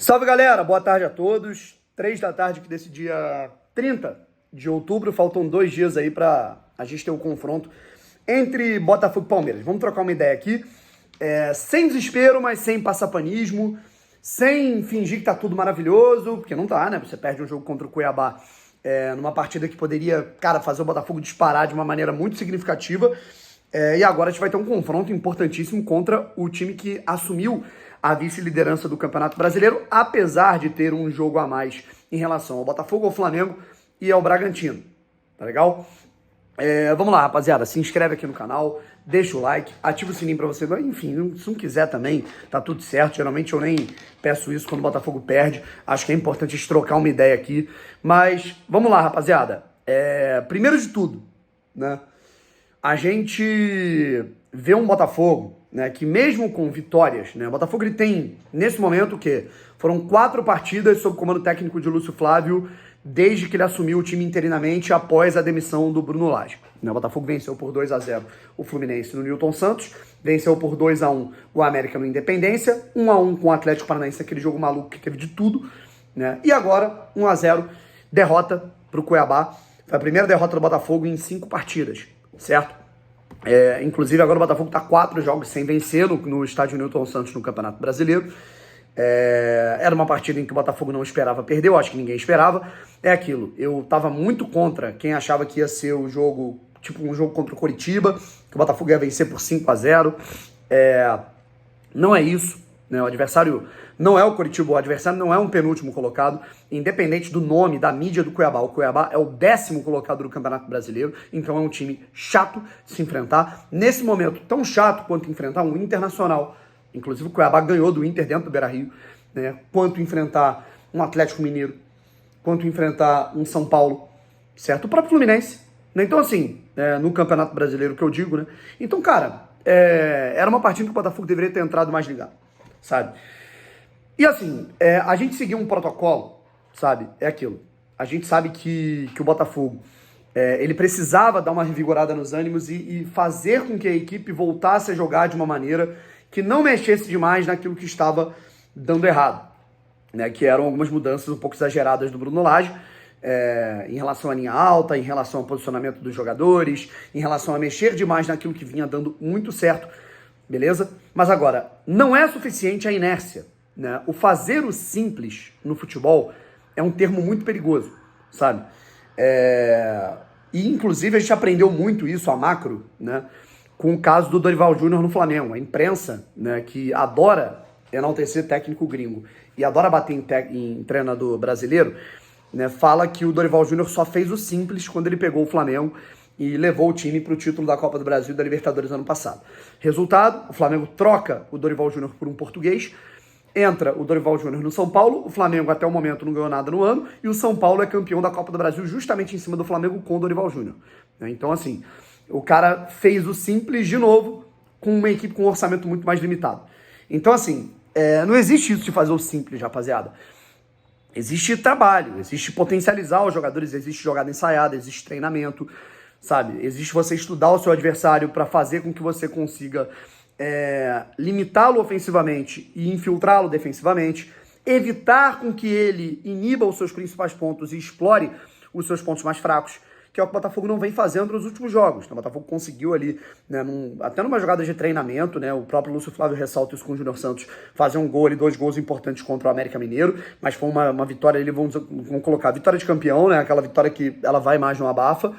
Salve, galera! Boa tarde a todos. 3 da tarde aqui desse dia 30 de outubro. Faltam 2 dias aí pra a gente ter um confronto entre Botafogo e Palmeiras. Vamos trocar uma ideia aqui. Sem desespero, mas sem passapanismo. Sem fingir que tá tudo maravilhoso, porque não tá, né? Você perde um jogo contra o Cuiabá numa partida que poderia, cara, fazer o Botafogo disparar de uma maneira muito significativa. E agora a gente vai ter um confronto importantíssimo contra o time que assumiu a vice-liderança do Campeonato Brasileiro, apesar de ter um jogo a mais em relação ao Botafogo, ao Flamengo e ao Bragantino. Tá legal? Vamos lá, rapaziada. Se inscreve aqui no canal, deixa o like, ativa o sininho pra você. Enfim, se não quiser também, tá tudo certo. Geralmente eu nem peço isso quando o Botafogo perde. Acho que é importante a gente trocar uma ideia aqui. Mas vamos lá, rapaziada. Primeiro de tudo, né? A gente vê um Botafogo, né, que mesmo com vitórias, né, o Botafogo ele tem, nesse momento, o quê? Foram 4 partidas sob comando técnico de Lúcio Flávio, desde que ele assumiu o time interinamente após a demissão do Bruno Lage. O Botafogo venceu por 2-0 o Fluminense no Newton Santos, venceu por 2-1 o América no Independência, 1-1 com o Atlético Paranaense, aquele jogo maluco que teve de tudo, né? E agora, 1-0, derrota para o Cuiabá. Foi a primeira derrota do Botafogo em 5 partidas, certo? Inclusive agora o Botafogo está 4 jogos sem vencer no estádio Newton Santos no Campeonato Brasileiro. Era uma partida em que o Botafogo não esperava perder, eu acho que ninguém esperava. É aquilo, eu estava muito contra quem achava que ia ser o jogo, tipo um jogo contra o Coritiba, que o Botafogo ia vencer por 5-0. Não é isso, né? O adversário não é o Coritiba, o adversário não é um penúltimo colocado, independente do nome, da mídia do Cuiabá. O Cuiabá é o 10º colocado do Campeonato Brasileiro, então é um time chato de se enfrentar. Nesse momento, tão chato quanto enfrentar um Internacional. Inclusive o Cuiabá ganhou do Inter dentro do Beira-Rio, né? Quanto enfrentar um Atlético Mineiro, quanto enfrentar um São Paulo, certo? O próprio Fluminense, né? Então assim, no Campeonato Brasileiro que eu digo, né? Então, cara, era uma partida que o Botafogo deveria ter entrado mais ligado, sabe? E assim, a gente seguiu um protocolo, sabe? É aquilo. A gente sabe que o Botafogo, ele precisava dar uma revigorada nos ânimos e fazer com que a equipe voltasse a jogar de uma maneira que não mexesse demais naquilo que estava dando errado, né? Que eram algumas mudanças um pouco exageradas do Bruno Lage, em relação à linha alta, em relação ao posicionamento dos jogadores, em relação a mexer demais naquilo que vinha dando muito certo, beleza? Mas agora, não é suficiente a inércia, né? O fazer o simples no futebol é um termo muito perigoso, sabe? E inclusive a gente aprendeu muito isso a macro, né, com o caso do Dorival Júnior no Flamengo. A imprensa, né, que adora enaltecer técnico gringo e adora bater em treinador brasileiro, né, fala que o Dorival Júnior só fez o simples quando ele pegou o Flamengo e levou o time para o título da Copa do Brasil e da Libertadores ano passado. Resultado, o Flamengo troca o Dorival Júnior por um português, entra o Dorival Júnior no São Paulo, o Flamengo até o momento não ganhou nada no ano, e o São Paulo é campeão da Copa do Brasil justamente em cima do Flamengo com o Dorival Júnior. Então, assim, o cara fez o simples de novo com uma equipe com um orçamento muito mais limitado. Então, assim, não existe isso de fazer o simples, rapaziada. Existe trabalho, existe potencializar os jogadores, existe jogada ensaiada, existe treinamento, sabe? Existe você estudar o seu adversário para fazer com que você consiga limitá-lo ofensivamente e infiltrá-lo defensivamente, evitar com que ele iniba os seus principais pontos e explore os seus pontos mais fracos, que é o que o Botafogo não vem fazendo nos últimos jogos. O Botafogo conseguiu ali, né, até numa jogada de treinamento, né, o próprio Lúcio Flávio ressalta isso com o Júnior Santos, fazer um gol ali, 2 gols importantes contra o América Mineiro, mas foi uma vitória ali, vamos colocar, vitória de campeão, né, aquela vitória que ela vai mais no abafa.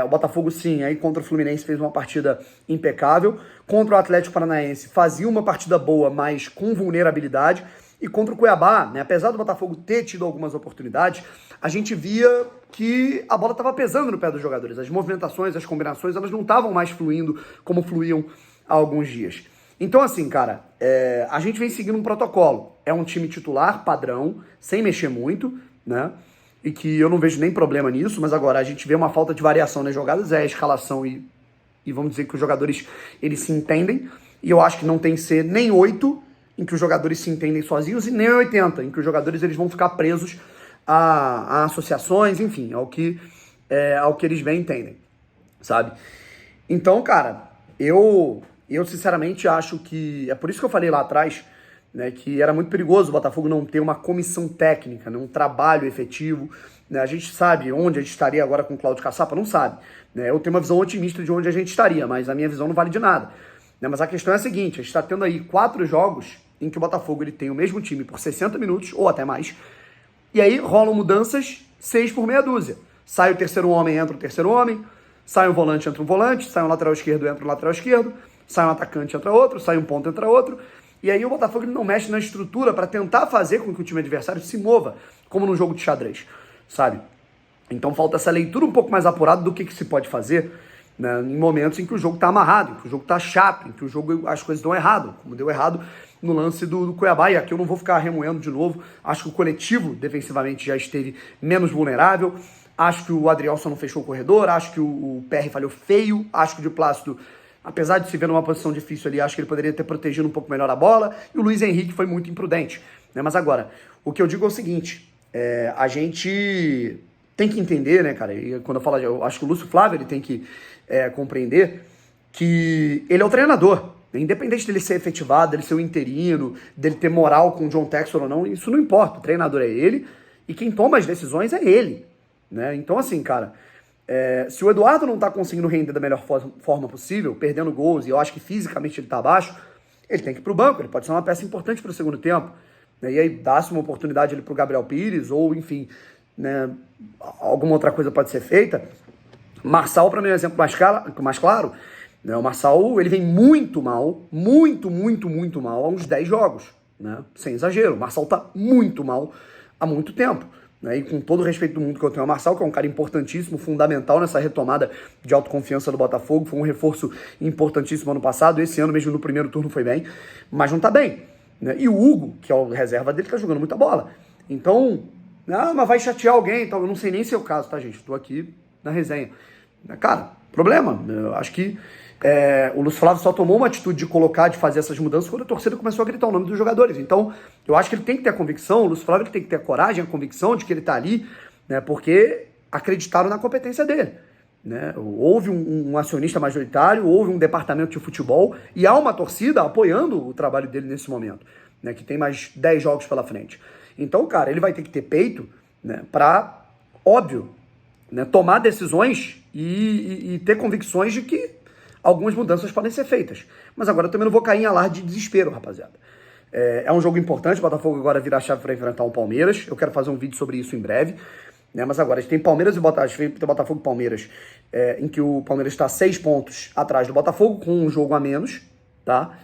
O Botafogo, sim, aí contra o Fluminense fez uma partida impecável. Contra o Atlético Paranaense fazia uma partida boa, mas com vulnerabilidade. E contra o Cuiabá, né, apesar do Botafogo ter tido algumas oportunidades, a gente via que a bola estava pesando no pé dos jogadores. As movimentações, as combinações, elas não estavam mais fluindo como fluíam há alguns dias. Então, assim, cara, a gente vem seguindo um protocolo. É um time titular, padrão, sem mexer muito, né? E que eu não vejo nem problema nisso, mas agora a gente vê uma falta de variação nas jogadas, a escalação e vamos dizer que os jogadores, eles se entendem, e eu acho que não tem que ser nem 8, em que os jogadores se entendem sozinhos, e nem 80, em que os jogadores eles vão ficar presos a associações, enfim, ao que eles bem entendem, sabe? Então, cara, eu sinceramente acho que, é por isso que eu falei lá atrás, né, que era muito perigoso o Botafogo não ter uma comissão técnica, né, um trabalho efetivo. Né, a gente sabe onde a gente estaria agora com o Cláudio Caçapa? Não sabe. Né, eu tenho uma visão otimista de onde a gente estaria, mas a minha visão não vale de nada. Né, mas a questão é a seguinte, a gente está tendo aí 4 jogos em que o Botafogo ele tem o mesmo time por 60 minutos, ou até mais, e aí rolam mudanças 6 por meia dúzia. Sai o terceiro homem, entra o terceiro homem, sai um volante, entra um volante, sai um lateral esquerdo, entra um lateral esquerdo, sai um atacante, entra outro, sai um ponto, entra outro. E aí o Botafogo ele não mexe na estrutura para tentar fazer com que o time adversário se mova, como num jogo de xadrez, sabe? Então falta essa leitura um pouco mais apurada do que se pode fazer, né, em momentos em que o jogo está amarrado, em que o jogo está chato, em que o jogo as coisas dão errado, como deu errado no lance do Cuiabá. E aqui eu não vou ficar remoendo de novo, acho que o coletivo defensivamente já esteve menos vulnerável, acho que o Adrielson não fechou o corredor, acho que o PR falhou feio, acho que o Di Plácido, apesar de se ver numa posição difícil ali, acho que ele poderia ter protegido um pouco melhor a bola, e o Luiz Henrique foi muito imprudente. Né? Mas agora, o que eu digo é o seguinte, a gente tem que entender, né, cara, e quando eu falo, eu acho que o Lúcio Flávio ele tem que compreender que ele é o treinador, independente dele ser efetivado, dele ser o interino, dele ter moral com o John Textor ou não, isso não importa, o treinador é ele, e quem toma as decisões é ele. Né? Então, assim, cara, se o Eduardo não tá conseguindo render da melhor forma possível, perdendo gols, e eu acho que fisicamente ele tá abaixo, ele tem que ir pro banco, ele pode ser uma peça importante pro segundo tempo. Né? E aí dá-se uma oportunidade ali pro Gabriel Pires, ou enfim, né, alguma outra coisa pode ser feita. Marçal, para mim, é um exemplo mais claro. Né? O Marçal, ele vem muito mal, muito mal há uns 10 jogos. Né? Sem exagero, o Marçal tá muito mal há muito tempo. Né? E com todo o respeito do mundo que eu tenho ao Marçal, que é um cara importantíssimo, fundamental nessa retomada de autoconfiança do Botafogo, foi um reforço importantíssimo ano passado, esse ano mesmo no primeiro turno foi bem, mas não tá bem. Né? E o Hugo, que é o reserva dele, tá jogando muita bola. Então, mas vai chatear alguém, então, eu não sei nem se é o caso, tá, gente? Estou aqui na resenha. Cara, problema, eu acho que o Lúcio Flávio só tomou uma atitude de colocar, de fazer essas mudanças quando a torcida começou a gritar o nome dos jogadores. Então, eu acho que ele tem que ter a convicção, o Lúcio Flávio tem que ter a coragem, a convicção de que ele tá ali, né, porque acreditaram na competência dele. Né? Houve um acionista majoritário, houve um departamento de futebol e há uma torcida apoiando o trabalho dele nesse momento, né, que tem mais 10 jogos pela frente. Então, cara, ele vai ter que ter peito, né, pra, óbvio, né, tomar decisões e ter convicções de que algumas mudanças podem ser feitas. Mas agora eu também não vou cair em alarde de desespero, rapaziada. É um jogo importante, o Botafogo agora vira a chave para enfrentar o Palmeiras. Eu quero fazer um vídeo sobre isso em breve. Né? Mas agora a gente tem Palmeiras e Botafogo e Palmeiras, em que o Palmeiras está 6 pontos atrás do Botafogo, com um jogo a menos. Tá?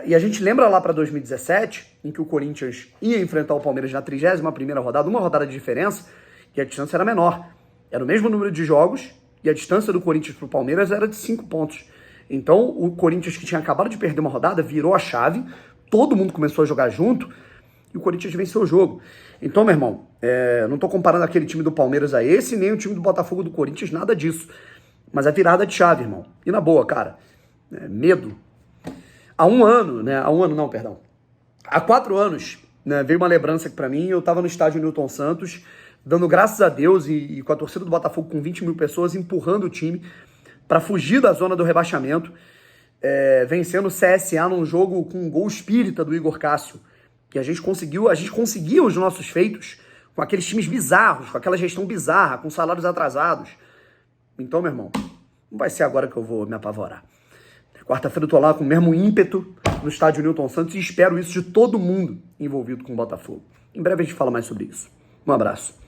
E a gente lembra lá para 2017, em que o Corinthians ia enfrentar o Palmeiras na 31ª rodada, uma rodada de diferença, e a distância era menor. Era o mesmo número de jogos, e a distância do Corinthians para o Palmeiras era de 5 pontos. Então, o Corinthians, que tinha acabado de perder uma rodada, virou a chave, todo mundo começou a jogar junto, e o Corinthians venceu o jogo. Então, meu irmão, não tô comparando aquele time do Palmeiras a esse, nem o time do Botafogo do Corinthians, nada disso. Mas é virada de chave, irmão. E na boa, cara, medo. Há 4 anos, né, veio uma lembrança aqui pra mim, eu tava no estádio Newton Santos, dando graças a Deus e com a torcida do Botafogo com 20 mil pessoas empurrando o time para fugir da zona do rebaixamento, vencendo o CSA num jogo com um gol espírita do Igor Cássio, que a gente conseguia os nossos feitos com aqueles times bizarros, com aquela gestão bizarra, com salários atrasados. Então, meu irmão, não vai ser agora que eu vou me apavorar. Quarta-feira eu tô lá com o mesmo ímpeto no estádio Newton Santos e espero isso de todo mundo envolvido com o Botafogo. Em breve a gente fala mais sobre isso. Um abraço.